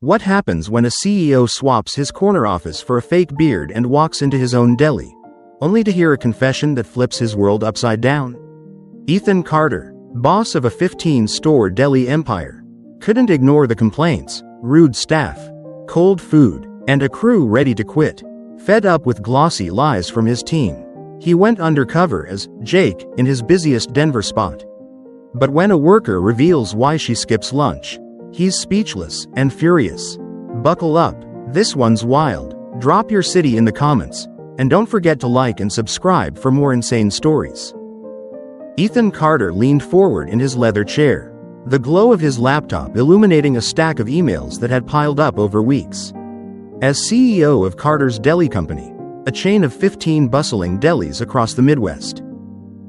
What happens when a CEO swaps his corner office for a fake beard and walks into his own deli, only to hear a confession that flips his world upside down? Ethan Carter, boss of a 15-store deli empire, couldn't ignore the complaints, rude staff, cold food, and a crew ready to quit. Fed up with glossy lies from his team, he went undercover as Jake in his busiest Denver spot. But when a worker reveals why she skips lunch, he's speechless and furious. Buckle up, this one's wild. Drop your city in the comments, and don't forget to like and subscribe for more insane stories. Ethan Carter leaned forward in his leather chair, the glow of his laptop illuminating a stack of emails that had piled up over weeks. As CEO of Carter's Deli Company, a chain of 15 bustling delis across the Midwest,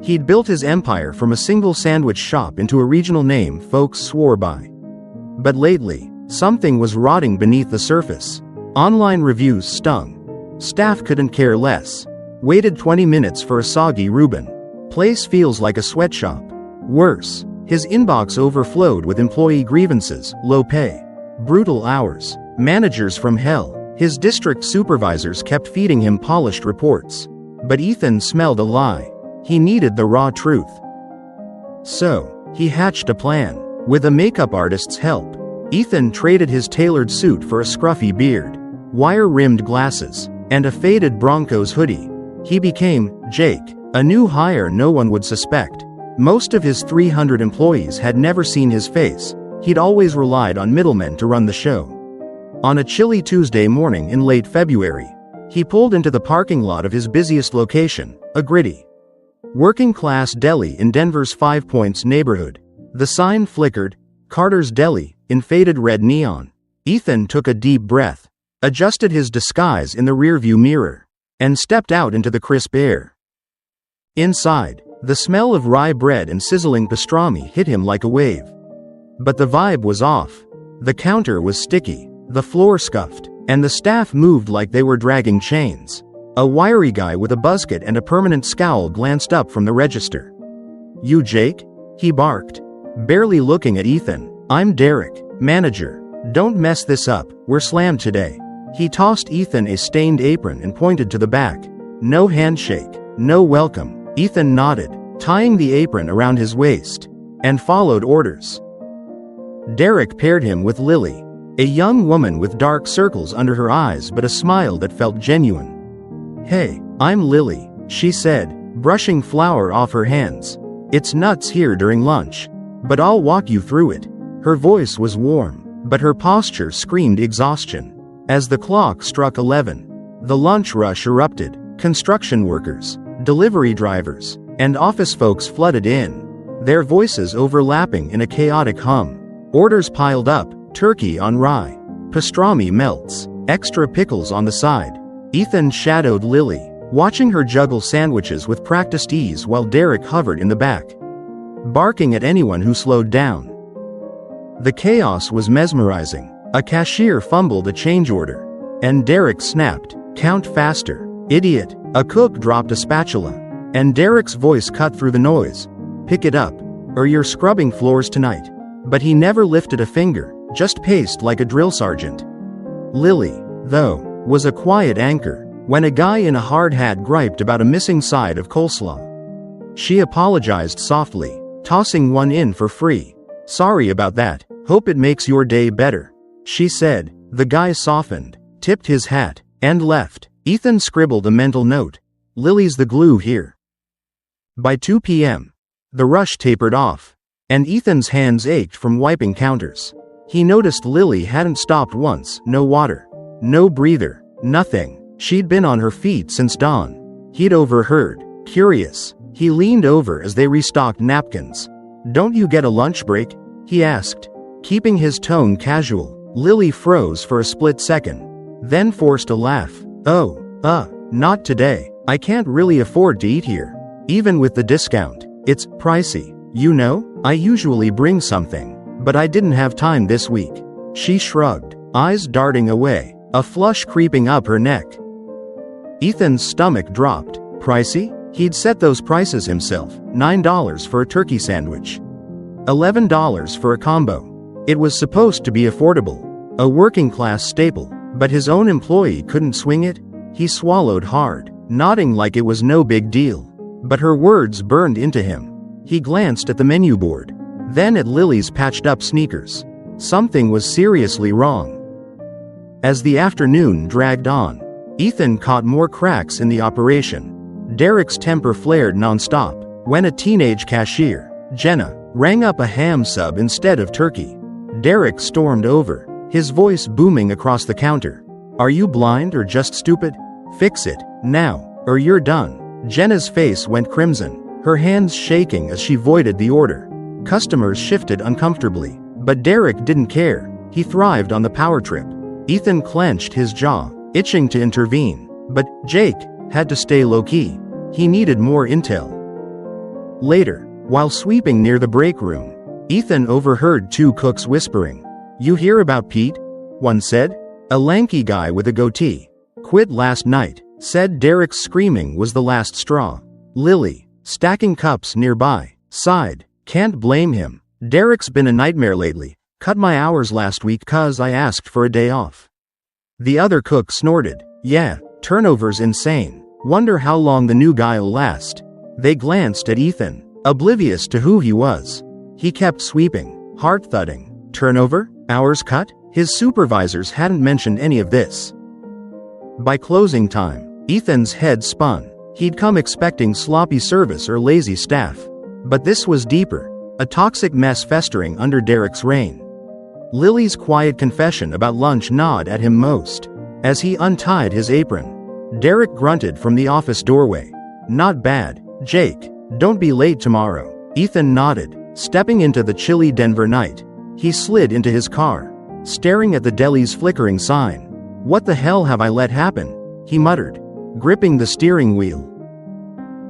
he'd built his empire from a single sandwich shop into a regional name folks swore by. But lately, something was rotting beneath the surface. Online reviews stung. Staff couldn't care less. Waited 20 minutes for a soggy Reuben. Place feels like a sweatshop. Worse, his inbox overflowed with employee grievances, low pay, brutal hours, managers from hell. His district supervisors kept feeding him polished reports. But Ethan smelled a lie. He needed the raw truth. So, he hatched a plan. With a makeup artist's help, Ethan traded his tailored suit for a scruffy beard, wire-rimmed glasses, and a faded Broncos hoodie. He became Jake, a new hire no one would suspect. Most of his 300 employees had never seen his face. He'd always relied on middlemen to run the show. On a chilly Tuesday morning in late February, he pulled into the parking lot of his busiest location, a gritty, working-class deli in Denver's Five Points neighborhood. The sign flickered, Carter's Deli, in faded red neon. Ethan took a deep breath, adjusted his disguise in the rearview mirror, and stepped out into the crisp air. Inside, the smell of rye bread and sizzling pastrami hit him like a wave. But the vibe was off. The counter was sticky, the floor scuffed, and the staff moved like they were dragging chains. A wiry guy with a buzzcut and a permanent scowl glanced up from the register. "You Jake?" he barked, barely looking at Ethan. "I'm Derek, manager. Don't mess this up, we're slammed today." He tossed Ethan a stained apron and pointed to the back. "No handshake, no welcome." Ethan nodded, tying the apron around his waist, and followed orders. Derek paired him with Lily, a young woman with dark circles under her eyes but a smile that felt genuine. "Hey, I'm Lily," she said, brushing flour off her hands. "It's nuts here during lunch, but I'll walk you through it." Her voice was warm, but her posture screamed exhaustion. As the clock struck 11, the lunch rush erupted. Construction workers, delivery drivers, and office folks flooded in, their voices overlapping in a chaotic hum. Orders piled up, turkey on rye, pastrami melts, extra pickles on the side. Ethan shadowed Lily, watching her juggle sandwiches with practiced ease while Derek hovered in the back, barking at anyone who slowed down. The chaos was mesmerizing. A cashier fumbled a change order, and Derek snapped, "Count faster, idiot." A cook dropped a spatula, and Derek's voice cut through the noise. "Pick it up, or you're scrubbing floors tonight." But he never lifted a finger, just paced like a drill sergeant. Lily, though, was a quiet anchor. When a guy in a hard hat griped about a missing side of coleslaw, she apologized softly, tossing one in for free. "Sorry about that, hope it makes your day better," she said. The guy softened, tipped his hat, and left. Ethan scribbled a mental note. "Lily's the glue here." By 2 p.m., the rush tapered off, and Ethan's hands ached from wiping counters. He noticed Lily hadn't stopped once. No water, no breather, nothing. She'd been on her feet since dawn. He'd overheard. Curious, he leaned over as they restocked napkins. "Don't you get a lunch break?" he asked, keeping his tone casual. Lily froze for a split second, then forced a laugh. "Oh, not today. I can't really afford to eat here. Even with the discount, it's pricey. You know, I usually bring something, but I didn't have time this week." She shrugged, eyes darting away, a flush creeping up her neck. Ethan's stomach dropped. Pricey? He'd set those prices himself. $9 for a turkey sandwich, $11 for a combo. It was supposed to be affordable. A working-class staple, but his own employee couldn't swing it? He swallowed hard, nodding like it was no big deal. But her words burned into him. He glanced at the menu board, then at Lily's patched-up sneakers. Something was seriously wrong. As the afternoon dragged on, Ethan caught more cracks in the operation. Derek's temper flared nonstop when a teenage cashier, Jenna, rang up a ham sub instead of turkey. Derek stormed over, his voice booming across the counter. "Are you blind or just stupid? Fix it, now, or you're done." Jenna's face went crimson, her hands shaking as she voided the order. Customers shifted uncomfortably, but Derek didn't care. He thrived on the power trip. Ethan clenched his jaw, itching to intervene, but Jake had to stay low-key. He needed more intel. Later, while sweeping near the break room, Ethan overheard two cooks whispering. "You hear about Pete?" one said. A lanky guy with a goatee. "Quit last night," said Derek. Screaming was the last straw. Lily, stacking cups nearby, sighed. "Can't blame him. Derek's been a nightmare lately. Cut my hours last week 'cause I asked for a day off." The other cook snorted. "Yeah, turnover's insane. Wonder how long the new guy'll last." They glanced at Ethan, oblivious to who he was. He kept sweeping, heart thudding. Turnover? Hours cut? His supervisors hadn't mentioned any of this. By closing time, Ethan's head spun. He'd come expecting sloppy service or lazy staff. But this was deeper, a toxic mess festering under Derek's reign. Lily's quiet confession about lunch gnawed at him most. As he untied his apron, Derek grunted from the office doorway. "Not bad, Jake. Don't be late tomorrow." Ethan nodded, stepping into the chilly Denver night. He slid into his car, staring at the Deli's flickering sign. "What the hell have I let happen?" he muttered, gripping the steering wheel.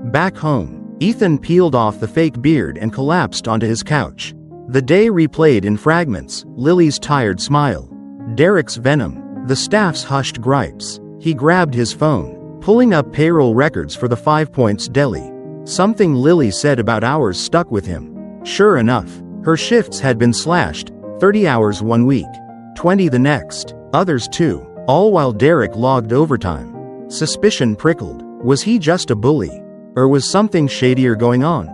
Back home, Ethan peeled off the fake beard and collapsed onto his couch. The day replayed in fragments, Lily's tired smile, Derek's venom, the staff's hushed gripes. He grabbed his phone, pulling up payroll records for the 5 Points Deli. Something Lily said about hours stuck with him. Sure enough, her shifts had been slashed, 30 hours one week, 20 the next, others too, all while Derek logged overtime. Suspicion prickled. Was he just a bully? Or was something shadier going on?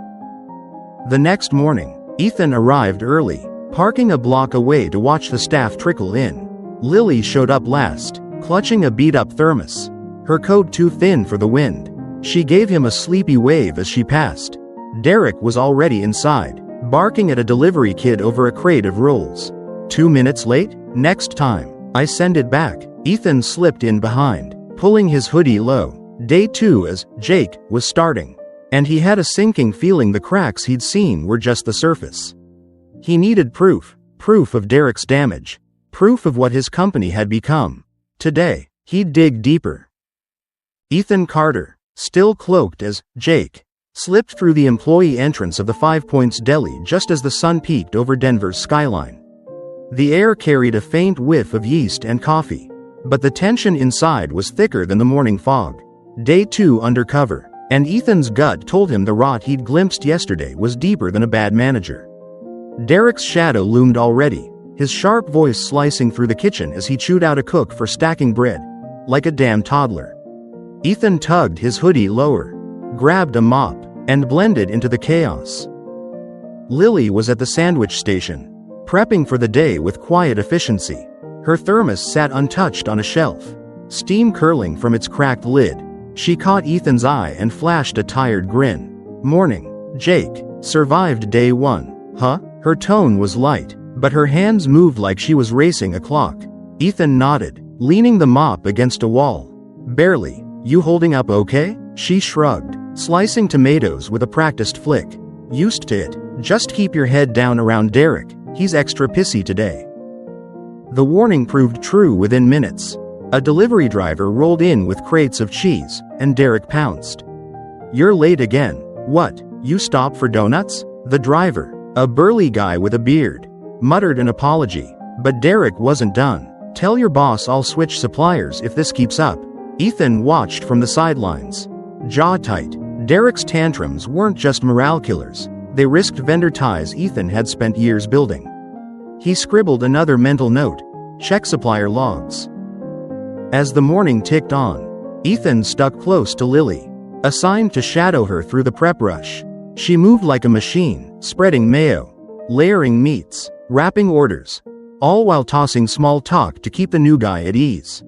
The next morning, Ethan arrived early, parking a block away to watch the staff trickle in. Lily showed up last, clutching a beat-up thermos, her coat too thin for the wind. She gave him a sleepy wave as she passed. Derek was already inside, barking at a delivery kid over a crate of rolls. 2 minutes late? Next time, I send it back. Ethan slipped in behind, pulling his hoodie low. Day 2 as Jake was starting, and he had a sinking feeling the cracks he'd seen were just the surface. He needed proof of Derek's damage, proof of what his company had become. Today, he'd dig deeper. Ethan Carter, still cloaked as Jake, slipped through the employee entrance of the 5 Points Deli just as the sun peeked over Denver's skyline. The air carried a faint whiff of yeast and coffee, but the tension inside was thicker than the morning fog. Day 2 undercover, and Ethan's gut told him the rot he'd glimpsed yesterday was deeper than a bad manager. Derek's shadow loomed already, his sharp voice slicing through the kitchen as he chewed out a cook for stacking bread, like a damn toddler. Ethan tugged his hoodie lower, grabbed a mop, and blended into the chaos. Lily was at the sandwich station, prepping for the day with quiet efficiency. Her thermos sat untouched on a shelf, steam curling from its cracked lid. She caught Ethan's eye and flashed a tired grin. "Morning, Jake. Survived day 1, huh?" Her tone was light, but her hands moved like she was racing a clock. Ethan nodded, leaning the mop against a wall. "Barely. You holding up okay?" She shrugged, slicing tomatoes with a practiced flick. "Used to it. Just keep your head down around Derek. He's extra pissy today." The warning proved true within minutes. A delivery driver rolled in with crates of cheese, and Derek pounced. "You're late again. What, you stop for donuts?" The driver, a burly guy with a beard, muttered an apology, but Derek wasn't done. "Tell your boss I'll switch suppliers if this keeps up." Ethan watched from the sidelines, jaw tight. Derek's tantrums weren't just morale killers, they risked vendor ties Ethan had spent years building. He scribbled another mental note. Check supplier logs. As the morning ticked on, Ethan stuck close to Lily, assigned to shadow her through the prep rush. She moved like a machine, spreading mayo, layering meats, wrapping orders, all while tossing small talk to keep the new guy at ease.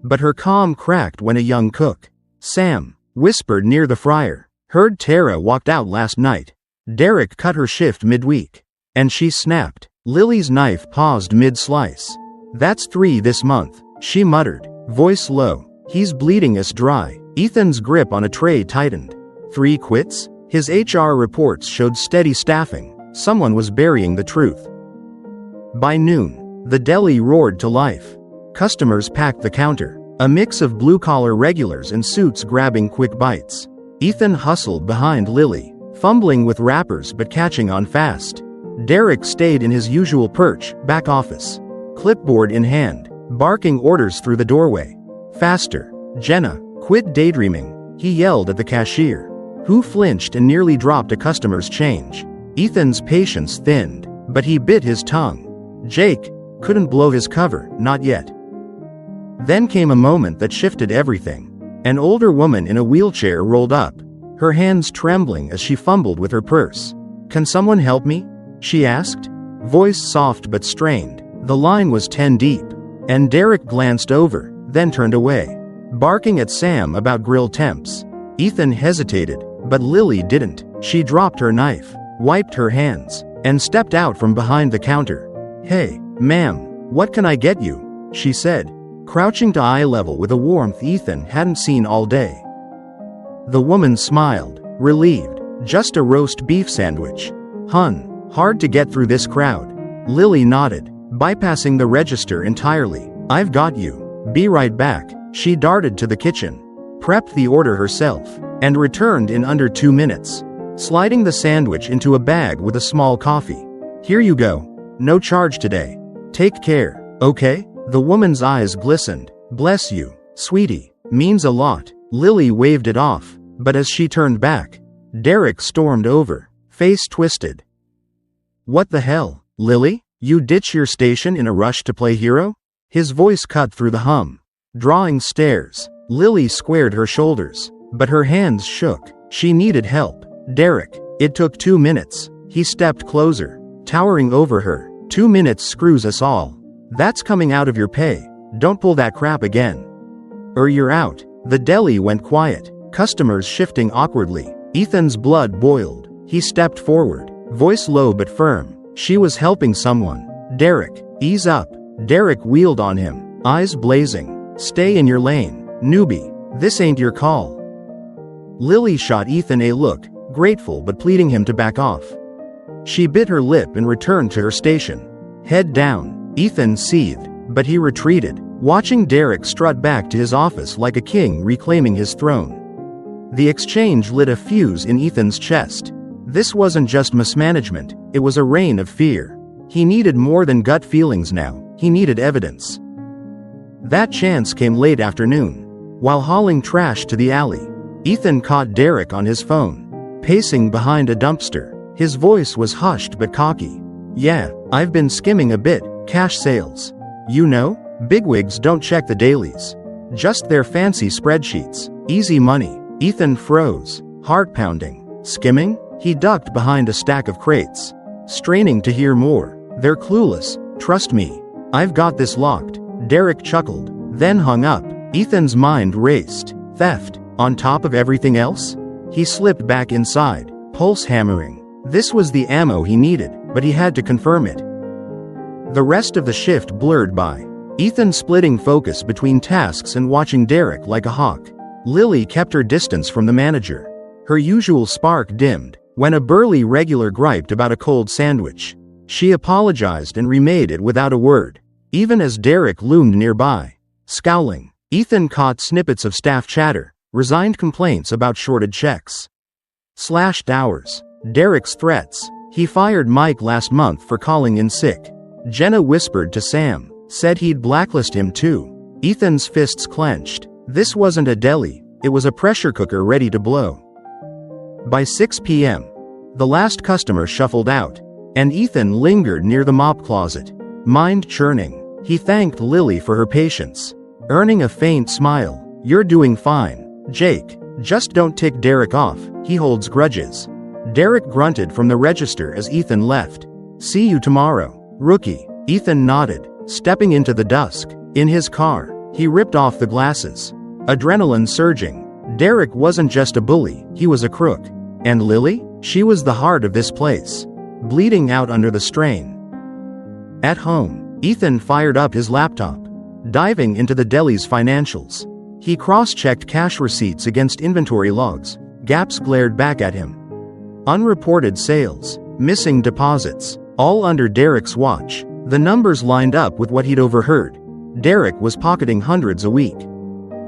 But her calm cracked when a young cook, Sam, whispered near the fryer, "Heard Tara walked out last night. Derek cut her shift midweek." And she snapped. Lily's knife paused mid-slice. "That's 3 this month," she muttered, voice low. "He's bleeding us dry." Ethan's grip on a tray tightened. 3 quits? His HR reports showed steady staffing. Someone was burying the truth. By noon, the deli roared to life. Customers packed the counter, a mix of blue-collar regulars and suits grabbing quick bites. Ethan hustled behind Lily, fumbling with wrappers but catching on fast. Derek stayed in his usual perch, back office, clipboard in hand, barking orders through the doorway. "Faster, Jenna, quit daydreaming," he yelled at the cashier, who flinched and nearly dropped a customer's change. Ethan's patience thinned, but he bit his tongue. Jake couldn't blow his cover, not yet. Then came a moment that shifted everything. An older woman in a wheelchair rolled up, her hands trembling as she fumbled with her purse. "Can someone help me?" she asked, voice soft but strained. The line was 10 deep, and Derek glanced over, then turned away, barking at Sam about grill temps. Ethan hesitated, but Lily didn't. She dropped her knife, wiped her hands, and stepped out from behind the counter. "Hey, ma'am, what can I get you?" she said, crouching to eye level with a warmth Ethan hadn't seen all day. The woman smiled, relieved. "Just a roast beef sandwich. Hun, hard to get through this crowd." Lily nodded, bypassing the register entirely. "I've got you. Be right back." She darted to the kitchen, prepped the order herself, and returned in under 2 minutes, sliding the sandwich into a bag with a small coffee. "Here you go. No charge today. Take care, okay?" The woman's eyes glistened. "Bless you, sweetie. Means a lot." Lily waved it off, but as she turned back, Derek stormed over, face twisted. "What the hell, Lily? You ditch your station in a rush to play hero?" His voice cut through the hum, drawing stares. Lily squared her shoulders, but her hands shook. She needed help. "Derek." It took 2 minutes. He stepped closer, towering over her. 2 minutes screws us all. That's coming out of your pay. Don't pull that crap again, or you're out. The deli went quiet, customers shifting awkwardly. Ethan's blood boiled. He stepped forward, voice low but firm. She was helping someone. "Derek, ease up." Derek wheeled on him, eyes blazing. "Stay in your lane, newbie. This ain't your call." Lily shot Ethan a look, grateful but pleading him to back off. She bit her lip and returned to her station. Head down. Ethan seethed, but he retreated, watching Derek strut back to his office like a king reclaiming his throne. The exchange lit a fuse in Ethan's chest. This wasn't just mismanagement, it was a reign of fear. He needed more than gut feelings now, he needed evidence. That chance came late afternoon. While hauling trash to the alley, Ethan caught Derek on his phone, pacing behind a dumpster. His voice was hushed but cocky. "Yeah, I've been skimming a bit. Cash sales. You know, bigwigs don't check the dailies. Just their fancy spreadsheets. Easy money." Ethan froze, heart pounding. "Skimming?" He ducked behind a stack of crates, straining to hear more. "They're clueless. Trust me. I've got this locked." Derek chuckled, then hung up. Ethan's mind raced. Theft, on top of everything else? He slipped back inside, pulse hammering. This was the ammo he needed, but he had to confirm it. The rest of the shift blurred by, Ethan splitting focus between tasks and watching Derek like a hawk. Lily kept her distance from the manager. Her usual spark dimmed when a burly regular griped about a cold sandwich. She apologized and remade it without a word, even as Derek loomed nearby, scowling. Ethan caught snippets of staff chatter, resigned complaints about shorted checks, slashed hours, Derek's threats. He fired Mike last month for calling in sick. Jenna whispered to Sam, said he'd blacklist him too. Ethan's fists clenched. This wasn't a deli, it was a pressure cooker ready to blow. By 6 p.m., the last customer shuffled out, and Ethan lingered near the mop closet, mind churning. He thanked Lily for her patience, earning a faint smile. "You're doing fine, Jake. Just don't tick Derek off, he holds grudges." Derek grunted from the register as Ethan left. "See you tomorrow, rookie." Ethan nodded, stepping into the dusk. In his car, he ripped off the glasses, adrenaline surging. Derek wasn't just a bully, he was a crook. And Lily? She was the heart of this place, bleeding out under the strain. At home, Ethan fired up his laptop, diving into the Deli's financials. He cross-checked cash receipts against inventory logs. Gaps glared back at him. Unreported sales, missing deposits, all under Derek's watch. The numbers lined up with what he'd overheard. Derek was pocketing hundreds a week.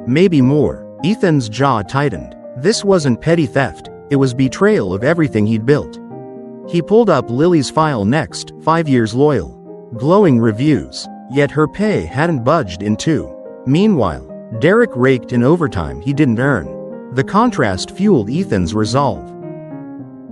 Maybe more. Ethan's jaw tightened. This wasn't petty theft, it was betrayal of everything he'd built. He pulled up Lily's file next, 5 years loyal. Glowing reviews, yet her pay hadn't budged in 2. Meanwhile, Derek raked in overtime he didn't earn. The contrast fueled Ethan's resolve.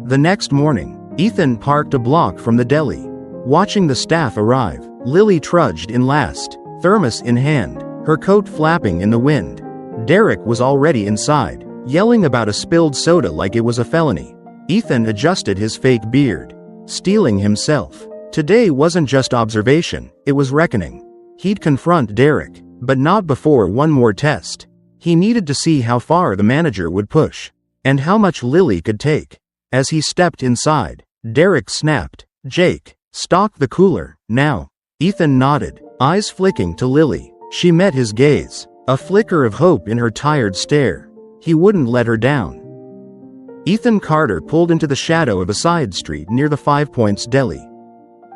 The next morning, Ethan parked a block from the Deli. Watching the staff arrive, Lily trudged in last, thermos in hand, her coat flapping in the wind. Derek was already inside, yelling about a spilled soda like it was a felony. Ethan adjusted his fake beard, steeling himself. Today wasn't just observation, it was reckoning. He'd confront Derek, but not before one more test. He needed to see how far the manager would push, and how much Lily could take. As he stepped inside, Derek snapped, "Jake, stock the cooler, now." Ethan nodded, eyes flicking to Lily. She met his gaze, a flicker of hope in her tired stare. He wouldn't let her down. Ethan Carter pulled into the shadow of a side street near the 5 Points Deli.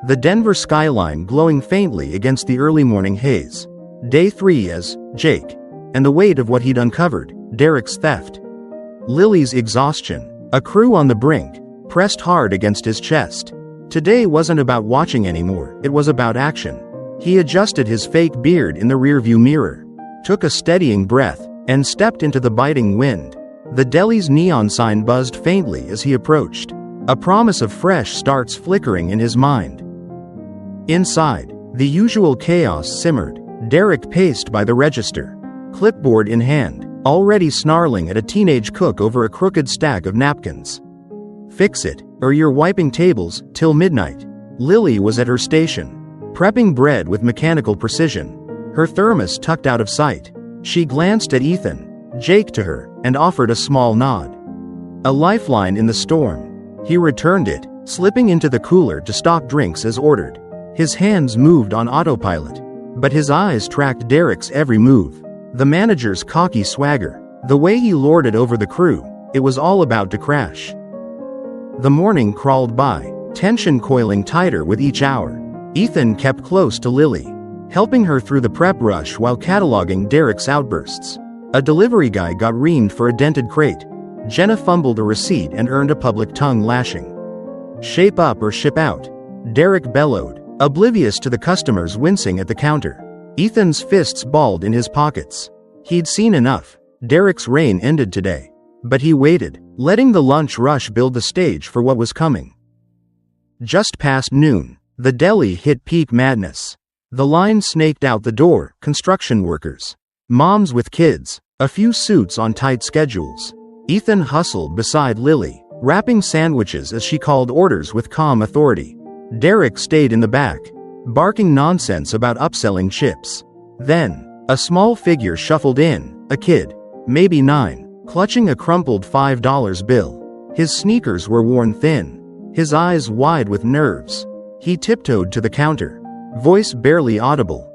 The Denver skyline glowing faintly against the early morning haze. Day 3 as Jake, and the weight of what he'd uncovered, Derek's theft. Lily's exhaustion, a crew on the brink, pressed hard against his chest. Today wasn't about watching anymore, it was about action. He adjusted his fake beard in the rearview mirror, took a steadying breath, and stepped into the biting wind. The Deli's neon sign buzzed faintly as he approached, a promise of fresh starts flickering in his mind. Inside, the usual chaos simmered. Derek paced by the register, clipboard in hand, already snarling at a teenage cook over a crooked stack of napkins. "Fix it, or you're wiping tables till midnight." Lily was at her station, prepping bread with mechanical precision, her thermos tucked out of sight. She glanced at Ethan, Jake to her, and offered a small nod. A lifeline in the storm. He returned it, slipping into the cooler to stock drinks as ordered. His hands moved on autopilot, but his eyes tracked Derek's every move. The manager's cocky swagger, the way he lorded over the crew, it was all about to crash. The morning crawled by, tension coiling tighter with each hour. Ethan kept close to Lily, helping her through the prep rush while cataloging Derek's outbursts. A delivery guy got reamed for a dented crate. Jenna fumbled a receipt and earned a public tongue lashing. "Shape up or ship out," Derek bellowed, oblivious to the customers wincing at the counter. Ethan's fists balled in his pockets. He'd seen enough. Derek's reign ended today. But he waited, letting the lunch rush build the stage for what was coming. Just past noon, the Deli hit peak madness. The line snaked out the door, construction workers, moms with kids, a few suits on tight schedules. Ethan hustled beside Lily, wrapping sandwiches as she called orders with calm authority. Derek stayed in the back, barking nonsense about upselling chips. Then, a small figure shuffled in, a kid, maybe 9, clutching a crumpled $5 bill. His sneakers were worn thin, his eyes wide with nerves. He tiptoed to the counter, voice barely audible.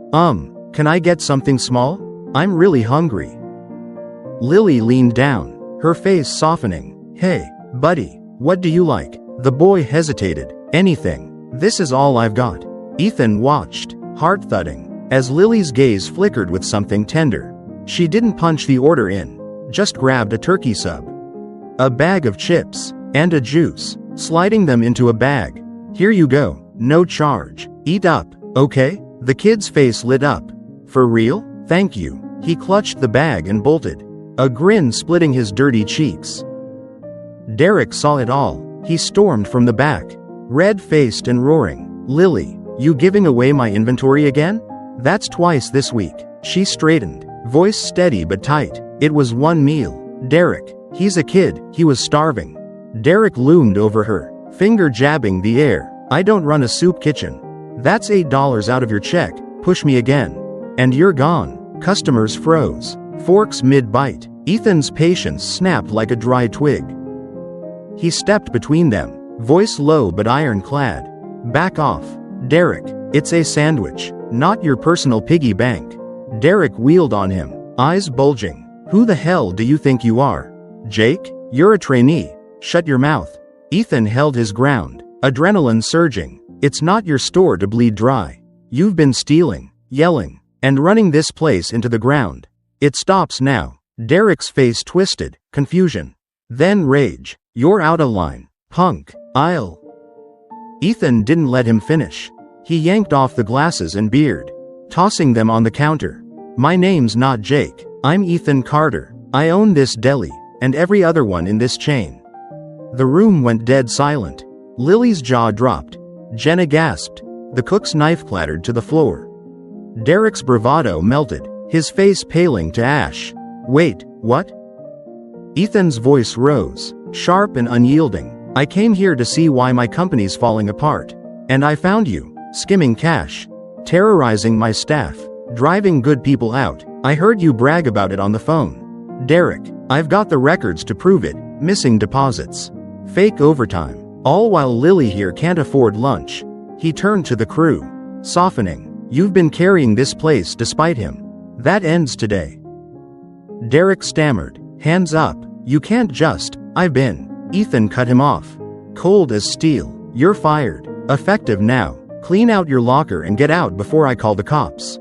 Can I get something small? I'm really hungry." Lily leaned down, her face softening. "Hey, buddy, what do you like?" The boy hesitated. "Anything. This is all I've got." Ethan watched, heart thudding, as Lily's gaze flickered with something tender. She didn't punch the order in, just grabbed a turkey sub, a bag of chips, and a juice, sliding them into a bag. "Here you go, no charge. Eat up, okay?" The kid's face lit up. "For real? Thank you." He clutched the bag and bolted, a grin splitting his dirty cheeks. Derek saw it all. He stormed from the back, red-faced and roaring. "Lily, you giving away my inventory again? That's twice this week. She straightened, voice steady but tight. It was one meal. Derek. He's a kid, he was starving. Derek loomed over her, finger jabbing the air. I don't run a soup kitchen. That's $8 out of your check, push me again. And you're gone. Customers froze, forks mid-bite. Ethan's patience snapped like a dry twig. He stepped between them, voice low but ironclad. Back off. Derek, it's a sandwich, not your personal piggy bank. Derek wheeled on him, eyes bulging. Who the hell do you think you are? Jake? You're a trainee. Shut your mouth. Ethan held his ground, adrenaline surging. It's not your store to bleed dry. You've been stealing, yelling, and running this place into the ground. It stops now. Derek's face twisted, confusion. Then rage. You're out of line, punk. Ethan didn't let him finish. He yanked off the glasses and beard, tossing them on the counter. My name's not Jake. I'm Ethan Carter. I own this deli, and every other one in this chain. The room went dead silent. Lily's jaw dropped. Jenna gasped. The cook's knife clattered to the floor. Derek's bravado melted, his face paling to ash. Wait, what? Ethan's voice rose, sharp and unyielding. I came here to see why my company's falling apart. And I found you, skimming cash, terrorizing my staff, driving good people out. I heard you brag about it on the phone. Derek, I've got the records to prove it. Missing deposits, fake overtime, all while Lily here can't afford lunch. He turned to the crew, softening. You've been carrying this place despite him. That ends today. Derek stammered, hands up. You can't just, I've been. Ethan cut him off. Cold as steel. You're fired. Effective now. Clean out your locker and get out before I call the cops.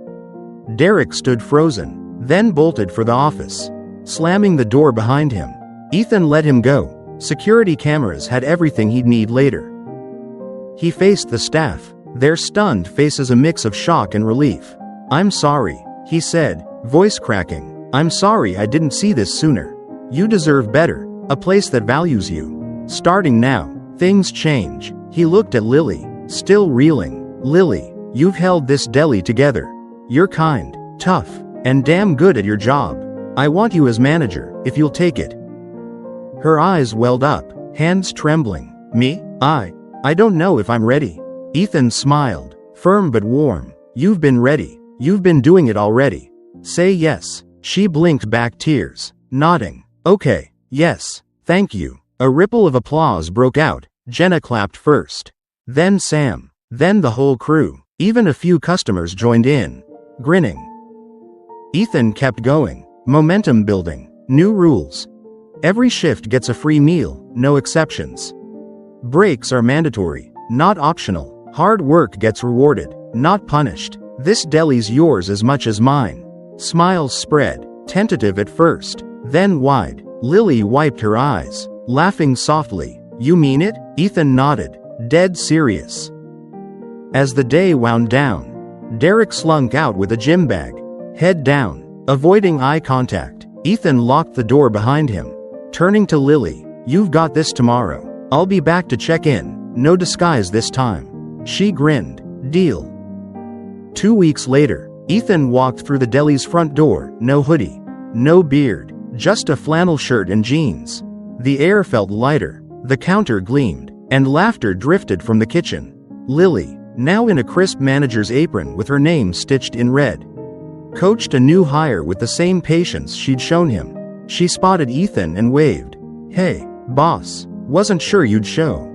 Derek stood frozen, then bolted for the office, slamming the door behind him. Ethan let him go. Security cameras had everything he'd need later. He faced the staff, their stunned faces a mix of shock and relief. I'm sorry, he said, voice cracking. I'm sorry I didn't see this sooner. You deserve better, a place that values you. Starting now, things change. He looked at Lily, still reeling. Lily, you've held this deli together. You're kind, tough, and damn good at your job. I want you as manager, if you'll take it. Her eyes welled up, hands trembling. Me? I don't know if I'm ready. Ethan smiled, firm but warm. You've been ready. You've been doing it already. Say yes. She blinked back tears, nodding. Okay, yes, thank you. A ripple of applause broke out. Jenna clapped first. Then Sam. Then the whole crew. Even a few customers joined in, grinning. Ethan kept going. Momentum building. New rules. Every shift gets a free meal, no exceptions. Breaks are mandatory, not optional. Hard work gets rewarded, not punished. This deli's yours as much as mine. Smiles spread, tentative at first, then wide. Lily wiped her eyes, laughing softly. You mean it? Ethan nodded, dead serious. As the day wound down, Derek slunk out with a gym bag, head down, avoiding eye contact. Ethan locked the door behind him. Turning to Lily, you've got this tomorrow. I'll be back to check in, no disguise this time. She grinned. Deal. 2 weeks later, Ethan walked through the deli's front door, no hoodie, no beard, just a flannel shirt and jeans. The air felt lighter, the counter gleamed, and laughter drifted from the kitchen. Lily, now in a crisp manager's apron with her name stitched in red, coached a new hire with the same patience she'd shown him. She spotted Ethan and waved. Hey, boss, wasn't sure you'd show.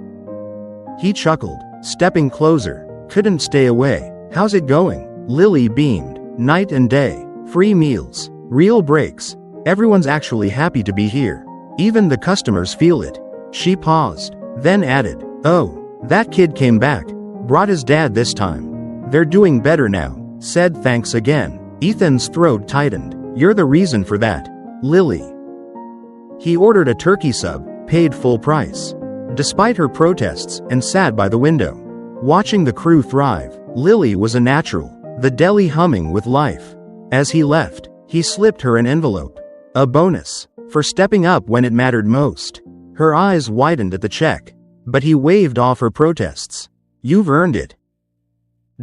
He chuckled, stepping closer, couldn't stay away. How's it going? Lily beamed. Night and day, free meals, real breaks. Everyone's actually happy to be here. Even the customers feel it. She paused, then added, oh, that kid came back. Brought his dad this time. They're doing better now. Said thanks again. Ethan's throat tightened. You're the reason for that. Lily. He ordered a turkey sub, paid full price, despite her protests, and sat by the window. Watching the crew thrive, Lily was a natural, the deli humming with life. As he left, he slipped her an envelope. A bonus, for stepping up when it mattered most. Her eyes widened at the check, but he waved off her protests. You've earned it.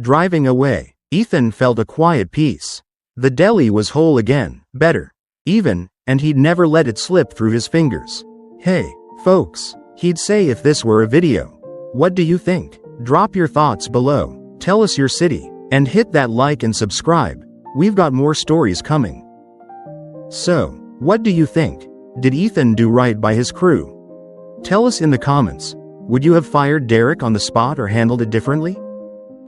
Driving away, Ethan felt a quiet peace. The deli was whole again, better, even, and he'd never let it slip through his fingers. Hey, folks, he'd say if this were a video. What do you think? Drop your thoughts below, tell us your city, and hit that like and subscribe. We've got more stories coming. So, what do you think? Did Ethan do right by his crew? Tell us in the comments. Would you have fired Derek on the spot or handled it differently?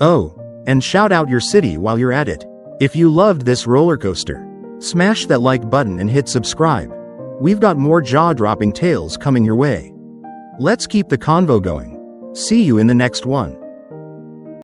Oh, and shout out your city while you're at it. If you loved this roller coaster, smash that like button and hit subscribe. We've got more jaw-dropping tales coming your way. Let's keep the convo going. See you in the next one.